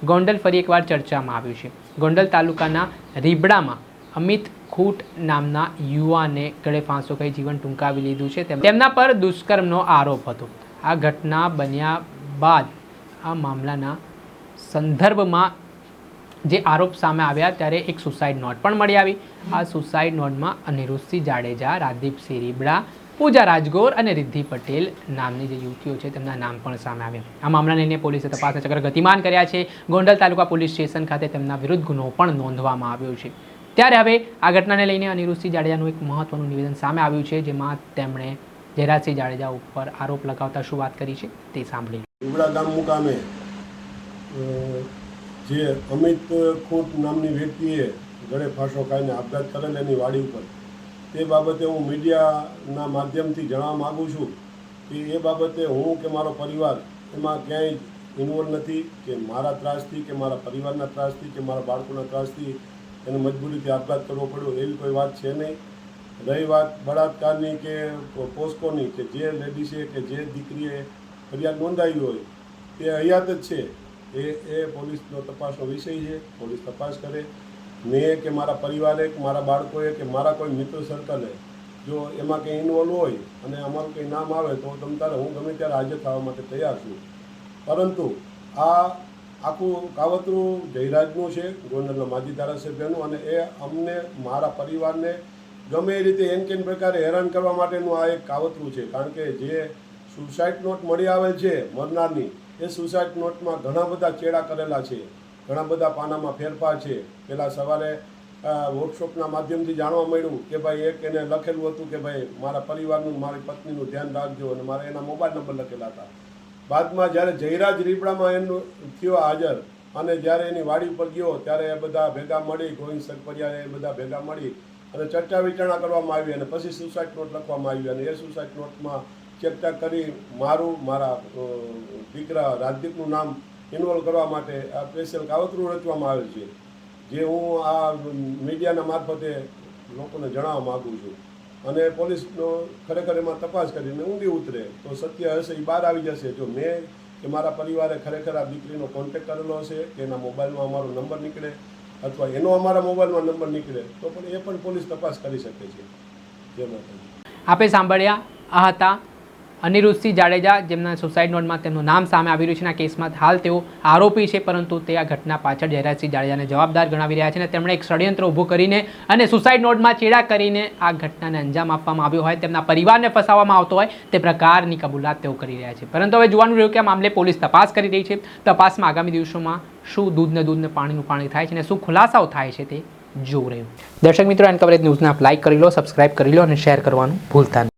ગોંડલ ફરી એકવાર ચર્ચામાં આવ્યું છે। ગોંડલ તાલુકાના રીબડામાં અમિત ખૂટ નામના યુવાને ગળે ફાંસો ખાઈ જીવન ટૂંકાવી લીધું છે। તેમના પર દુષ્કર્મનો આરોપ હતો। આ ઘટના બન્યા બાદ આ મામલાના સંદર્ભમાં જે આરોપ સામે આવ્યા ત્યારે એક સુસાઇડ નોટ પણ મળી આવી। આ સુસાઇડ નોટમાં અનિરુદ્ધસિંહ જાડેજા, રાજદીપસિંહ રીબડા, પૂજા રાજગોર અને રિદ્ધિ પટેલ નામની જે યુવતીઓ છે તેમના નામ પણ સામે આવ્યા। આ મામલાને લઈને પોલીસે તપાસના ચક્ર ગતિમાન કર્યા છે। ગોંડલ તાલુકા પોલીસ સ્ટેશન ખાતે તેમના વિરુદ્ધ ગુનો પણ નોંધવામાં આવ્યો છે। ત્યારે હવે આ ઘટનાને લઈને અનિરુદ્ધસિંહ જાડેજાનું એક મહત્વનું નિવેદન સામે આવ્યું છે, જેમાં તેમણે જયરાજસિંહ જાડેજા ઉપર આરોપ લગાવતા શું વાત કરી છે તે સાંભળી। રીબડા ગામ મુકામે જે અમિત ખૂટ નામની વ્યક્તિએ ગળે ફાંસો ખાઈને આપઘાત કરેલ એની વાડી ઉપર, તે બાબતે હું મીડિયાના માધ્યમથી જણાવવા માગું છું કે એ બાબતે હું કે મારો પરિવાર એમાં ક્યાંય ઇન્વોલ્વ નથી કે મારા ત્રાસથી કે મારા પરિવારના ત્રાસથી કે મારા બાળકોના ત્રાસથી એને મજબૂરીથી આપઘાત કરવો પડ્યો એવી કોઈ વાત છે નહીં। રહી વાત બળાત્કારની કે પોસ્કોની, કે જે લેડીસે કે જે દીકરીએ ફરિયાદ નોંધાવી હોય તે હયાત જ છે, એ પોલીસનો તપાસનો વિષય છે। પોલીસ તપાસ કરે। મેં કે મારા પરિવારે કે મારા બાળકોએ કે મારા કોઈ મિત્ર સર્કલે જો એમાં કંઈ ઇન્વોલ્વ હોય અને અમારું કંઈ નામ આવે તો તમ તારે હું ગમે ત્યારે હાજર થવા માટે તૈયાર છું। પરંતુ આ આખું કાવતરું જયરાજનું છે, ગોંડલના માજી ધારાસભ્યનું, અને એ અમને મારા પરિવારને ગમે એ રીતે એન કેન પ્રકારે હેરાન કરવા માટેનું આ એક કાવતરું છે। કારણ કે જે સુસાઇડ નોટ મળી આવેલ છે મરનારની, એ સુસાઇડ નોટમાં ઘણા બધા ચેડા કરેલા છે, ઘણા બધા પાનામાં ફેરફાર છે। પહેલાં સવારે વોટ્સઅપના માધ્યમથી જાણવા મળ્યું કે ભાઈ એક એને લખેલું હતું કે ભાઈ મારા પરિવારનું, મારી પત્નીનું ધ્યાન રાખજો, અને મારે એના મોબાઈલ નંબર લખેલા હતા। બાદમાં જ્યારે જયરાજ રીબડામાં એનું થયો હાજર અને જ્યારે એની વાડી પર ગયો ત્યારે એ બધા ભેગા મળી, ગોવિંદ સરપરિયા એ બધા ભેગા મળી અને ચર્ચા વિચારણા કરવામાં આવી અને પછી સુસાઇડ નોટ લખવામાં આવી અને એ સુસાઇડ નોટમાં ચર્ચા કરી મારું, મારા દીકરા રાજદીપનું નામ ઇન્વોલ્વ કરવા માટે આ સ્પેશિયલ કાવતરું રચવામાં આવેલ છે, જે હું આ મીડિયાના મારફતે લોકોને જણાવવા માગું છું। અને પોલીસનો ખરેખર એમાં તપાસ કરીને ઊંડી ઉતરે તો સત્ય હશે એ બહાર આવી જશે। જો મેં કે મારા પરિવારે ખરેખર આ દીકરીનો કોન્ટેક્ટ કરેલો હશે કે એના મોબાઈલમાં અમારો નંબર નીકળે અથવા એનો અમારા મોબાઈલમાં નંબર નીકળે તો પણ એ પણ પોલીસ તપાસ કરી શકે છે। જે માટે આપે સાંભળ્યા આ હતા અનિરુદ્ધસિંહ જાડેજા, જેમના સુસાઇડ નોટમાં તેમનું નામ સામે આવી રહ્યું છે। આ કેસમાં હાલ તેઓ આરોપી છે, પરંતુ તે આ ઘટના પાછળ જયરાજસિંહ જાડેજાને જવાબદાર ગણાવી રહ્યા છે અને તેમણે એક ષડયંત્ર ઊભું કરીને અને સુસાઇડ નોટમાં ચેડા કરીને આ ઘટનાને અંજામ આપવામાં આવ્યો હોય, તેમના પરિવારને ફસાવવામાં આવતો હોય તે પ્રકારની કબૂલાત તેઓ કરી રહ્યા છે। પરંતુ હવે જોવાનું રહ્યું કે આ મામલે પોલીસ તપાસ કરી રહી છે। તપાસમાં આગામી દિવસોમાં શું દૂધને પાણીનું પાણી થાય છે અને શું ખુલાસાઓ થાય છે તે જોવું રહ્યું। દર્શક મિત્રો, એન કવરેજ ન્યૂઝને આપ લાઇક કરી લો, સબસ્ક્રાઇબ કરી લો અને શેર કરવાનું ભૂલતા નહીં।